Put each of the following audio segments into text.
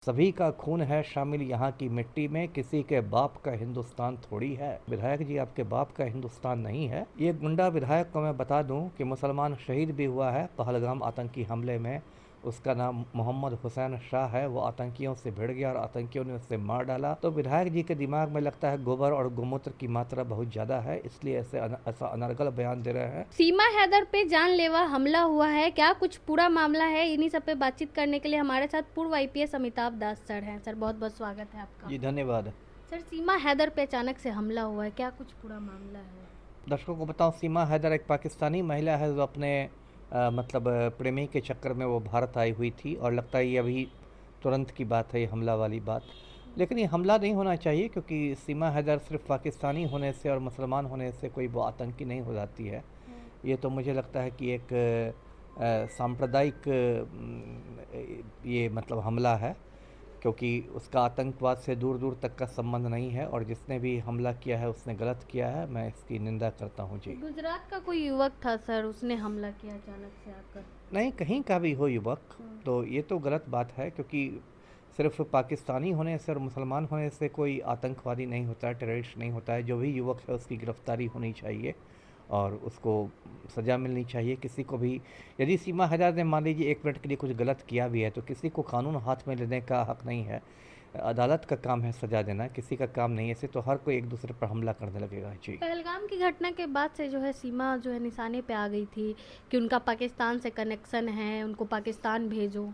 सभी का खून है शामिल यहाँ की मिट्टी में, किसी के बाप का हिंदुस्तान थोड़ी है। विधायक जी, आपके बाप का हिंदुस्तान नहीं है। ये गुंडा विधायक को मैं बता दूं कि मुसलमान शहीद भी हुआ है पहलगाम आतंकी हमले में। उसका नाम मोहम्मद हुसैन शाह है। वो आतंकियों से भिड़ गया और आतंकियों ने उसे मार डाला। तो विधायक जी के दिमाग में लगता है गोबर और गोमूत्र की मात्रा बहुत ज्यादा है, इसलिए ऐसा अनर्गल बयान दे रहे हैं। सीमा हैदर पे जानलेवा हमला हुआ है, क्या कुछ पूरा मामला है? इन्हीं सब पे बातचीत करने के लिए हमारे साथ पूर्व आईपीएस अमिताभ दास सर हैं। सर, बहुत बहुत स्वागत है आपका। जी धन्यवाद। सर, सीमा हैदर पे अचानक से हमला हुआ है, क्या कुछ पूरा मामला है? दर्शकों को बताऊं, सीमा हैदर एक पाकिस्तानी महिला है जो अपने प्रेमी के चक्कर में वो भारत आई हुई थी, और लगता है ये अभी तुरंत की बात है, ये हमला वाली बात। लेकिन ये हमला नहीं होना चाहिए, क्योंकि सीमा हैदर सिर्फ पाकिस्तानी होने से और मुसलमान होने से कोई वो आतंकी नहीं हो जाती है। ये तो मुझे लगता है कि एक सांप्रदायिक ये मतलब हमला है, क्योंकि उसका आतंकवाद से दूर दूर तक का संबंध नहीं है, और जिसने भी हमला किया है उसने गलत किया है। मैं इसकी निंदा करता हूँ जी। गुजरात का कोई युवक था सर, उसने हमला किया अचानक से आकर। नहीं, कहीं का भी हो युवक, तो ये तो गलत बात है, क्योंकि सिर्फ पाकिस्तानी होने से और मुसलमान होने से कोई आतंकवादी नहीं होता है, टेररिस्ट नहीं होता है। जो भी युवक है उसकी गिरफ्तारी होनी चाहिए और उसको सज़ा मिलनी चाहिए। किसी को भी, यदि सीमा हैदर ने मान लीजिए 1 मिनट के लिए कुछ गलत किया भी है, तो किसी को कानून हाथ में लेने का हक नहीं है। अदालत का काम है सज़ा देना, किसी का काम नहीं है। ऐसे तो हर कोई एक दूसरे पर हमला करने लगेगा जी। पहलगाम की घटना के बाद से जो है सीमा जो है निशाने पे आ गई थी कि उनका पाकिस्तान से कनेक्शन है, उनको पाकिस्तान भेजो।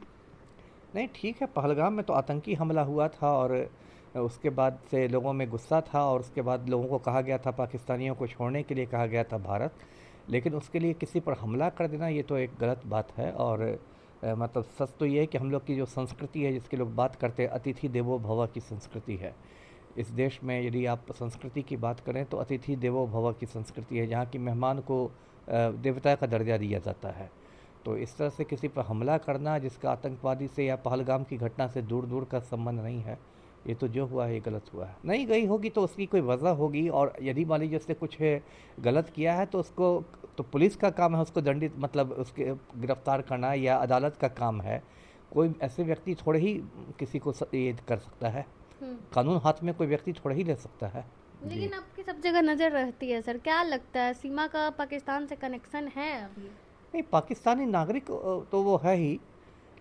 नहीं, ठीक है, पहलगाम में तो आतंकी हमला हुआ था, और उसके बाद से लोगों में गुस्सा था, और उसके बाद लोगों को कहा गया था, पाकिस्तानियों को छोड़ने के लिए कहा गया था भारत। लेकिन उसके लिए किसी पर हमला कर देना ये तो एक गलत बात है। और मतलब सच तो ये है कि हम लोग की जो संस्कृति है, जिसकी लोग बात करते हैं, अतिथि देवो भव की संस्कृति है। इस देश में यदि आप संस्कृति की बात करें तो अतिथि देवो भव की संस्कृति है, जहाँ की मेहमान को देवता का दर्जा दिया जाता है। तो इस तरह से किसी पर हमला करना जिसका आतंकवादी से या पहलगाम की घटना से दूर दूर का संबंध नहीं है, ये तो जो हुआ है ये गलत हुआ है। नहीं गई होगी तो उसकी कोई वजह होगी, और यदि मान लीजिए उसने कुछ गलत किया है तो उसको, तो पुलिस का काम है उसको दंडित, मतलब उसके गिरफ्तार करना, या अदालत का काम है। कोई ऐसे व्यक्ति थोड़े ही किसी को ये कर सकता है, कानून हाथ में कोई व्यक्ति थोड़ा ही ले सकता है जी। लेकिन आपकी सब जगह नजर रहती है सर, क्या लगता है सीमा का पाकिस्तान से कनेक्शन है अभी? नहीं, पाकिस्तानी नागरिक तो वो है ही,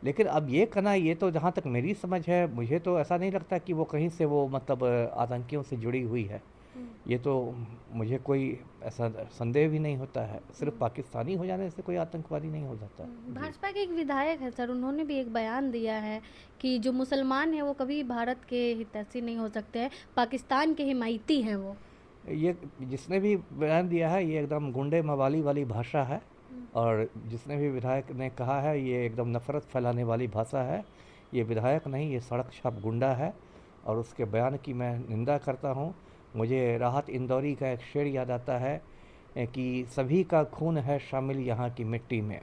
लेकिन अब ये कहना, ये तो जहाँ तक मेरी समझ है, मुझे तो ऐसा नहीं लगता कि वो कहीं से वो मतलब आतंकियों से जुड़ी हुई है। ये तो मुझे कोई ऐसा संदेह भी नहीं होता है। सिर्फ पाकिस्तानी हो जाने से कोई आतंकवादी नहीं हो जाता जी। भाजपा के एक विधायक है सर, उन्होंने भी एक बयान दिया है कि जो मुसलमान है वो कभी भारत के हितैषी नहीं हो सकते हैं, पाकिस्तान के हिमायती हैं वो। ये जिसने भी बयान दिया है ये एकदम गुंडे मवाली वाली भाषा है, और जिसने भी विधायक ने कहा है ये एकदम नफरत फैलाने वाली भाषा है। ये विधायक नहीं, ये सड़क छाप गुंडा है, और उसके बयान की मैं निंदा करता हूँ। मुझे राहत इंदौरी का एक शेर याद आता है कि सभी का खून है शामिल यहाँ की मिट्टी में,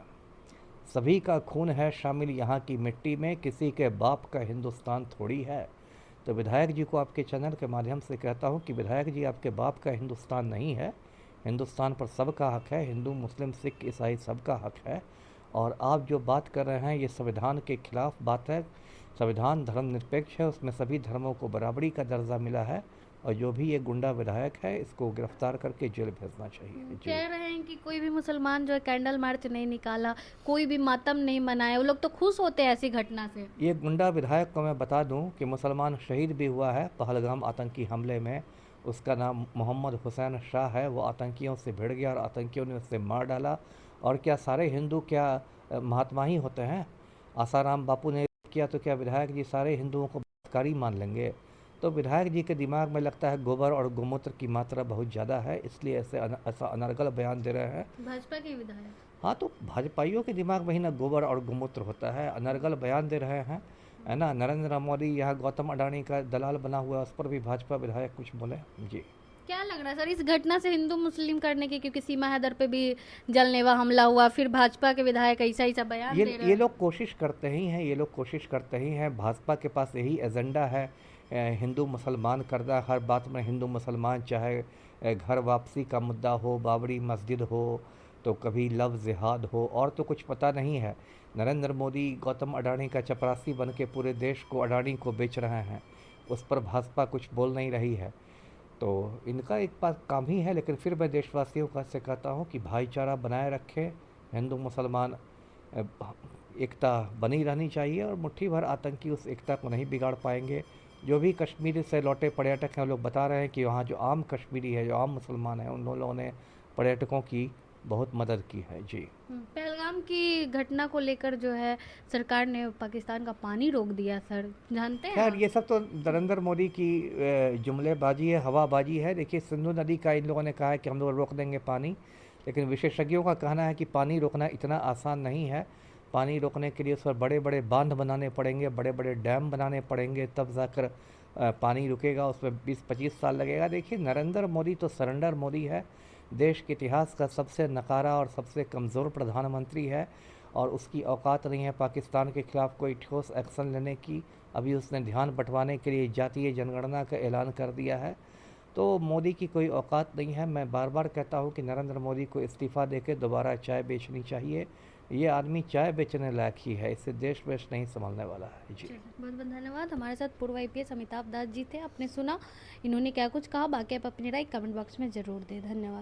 सभी का खून है शामिल यहाँ की मिट्टी में, किसी के बाप का हिंदुस्तान थोड़ी है। तो विधायक जी को आपके चैनल के माध्यम से कहता हूँ कि विधायक जी, आपके बाप का हिंदुस्तान नहीं है। हिंदुस्तान पर सबका हक है, हिंदू मुस्लिम सिख ईसाई सबका हक है। और आप जो बात कर रहे हैं ये संविधान के खिलाफ बात है। संविधान धर्मनिरपेक्ष है, उसमें सभी धर्मों को बराबरी का दर्जा मिला है, और जो भी ये गुंडा विधायक है इसको गिरफ्तार करके जेल भेजना चाहिए जी। कह रहे हैं कि कोई भी मुसलमान जो है कैंडल मार्च नहीं निकाला, कोई भी मातम नहीं मनाया, वो लोग तो खुश होते हैं ऐसी घटना से। ये गुंडा विधायक को मैं बता दूं कि मुसलमान शहीद भी हुआ है पहलगाम आतंकी हमले में। उसका नाम मोहम्मद हुसैन शाह है। वो आतंकियों से भिड़ गया और आतंकियों ने उसे मार डाला। और क्या सारे हिंदू क्या महात्मा ही होते हैं? आसाराम बापू ने किया तो क्या विधायक जी सारे हिंदुओं को बलात्कारी मान लेंगे? तो विधायक जी के दिमाग में लगता है गोबर और गोमूत्र की मात्रा बहुत ज़्यादा है, इसलिए ऐसा अनर्गल बयान दे रहे हैं। भाजपा के विधायक। हाँ, तो भाजपाइयों के दिमाग में ही ना गोबर और गोमूत्र होता है, अनर्गल बयान दे रहे हैं, है ना। नरेंद्र मोदी यहाँ गौतम अडानी का दलाल बना हुआ है, उस पर भी भाजपा विधायक कुछ बोले जी। क्या लग रहा है सर इस घटना से हिंदू मुस्लिम करने की, क्योंकि सीमा हैदर पे भी जानलेवा हमला हुआ, फिर भाजपा के विधायक ऐसा ऐसा बयान दे रहे ये हैं। लोग कोशिश करते ही हैं, ये लोग कोशिश करते ही हैं। भाजपा के पास यही एजेंडा है, हिंदू मुसलमान करना। हर बात में हिंदू मुसलमान, चाहे घर वापसी का मुद्दा हो, बाबरी मस्जिद हो, तो कभी लव जिहाद हो, और तो कुछ पता नहीं है। नरेंद्र मोदी गौतम अडानी का चपरासी बन के पूरे देश को, अडानी को बेच रहे हैं। उस पर भाजपा कुछ बोल नहीं रही है। तो इनका एक बात काम ही है, लेकिन फिर मैं देशवासियों का से कहता हूँ कि भाईचारा बनाए रखें। हिंदू मुसलमान अ, एकता बनी रहनी चाहिए, और मुट्ठी भर आतंकी उस एकता को नहीं बिगाड़ पाएंगे। जो भी कश्मीर से लौटे पर्यटक हैं, वो लोग बता रहे हैं कि वहाँ जो आम कश्मीरी है, जो आम मुसलमान हैं, उन लोगों ने पर्यटकों की बहुत मदद की है। जी। पहलगाम की घटना को लेकर जो है सरकार ने पाकिस्तान का पानी रोक दिया सर, जानते हैं खैर आप? ये सब तो नरेंद्र मोदी की जुमलेबाजी है, हवाबाजी है। देखिए, सिंधु नदी का इन लोगों ने कहा है कि हम लोग रोक देंगे पानी, लेकिन विशेषज्ञों का कहना है कि पानी रोकना इतना आसान नहीं है। पानी रोकने के लिए उस पर बड़े बड़े बांध बनाने पड़ेंगे, बड़े बड़े डैम बनाने पड़ेंगे, तब जाकर पानी रुकेगा। उसमें 20-25 साल लगेगा। देखिए, नरेंद्र मोदी तो सरेंडर मोदी है। देश के इतिहास का सबसे नकारा और सबसे कमज़ोर प्रधानमंत्री है, और उसकी औकात नहीं है पाकिस्तान के खिलाफ कोई ठोस एक्शन लेने की। अभी उसने ध्यान बंटवाने के लिए जातीय जनगणना का ऐलान कर दिया है। तो मोदी की कोई औकात नहीं है। मैं बार बार कहता हूँ कि नरेंद्र मोदी को इस्तीफ़ा देकर दोबारा चाय बेचनी चाहिए। ये आदमी चाय बेचने लायक ही है, इससे देश वेश नहीं संभलने वाला है। जी। चलिए, बहुत बहुत धन्यवाद। हमारे साथ पूर्व आईपीएस अमिताभ दास जी थे। आपने सुना इन्होंने क्या कुछ कहा, बाकी आप अपनी राय कमेंट बॉक्स में ज़रूर दें। धन्यवाद।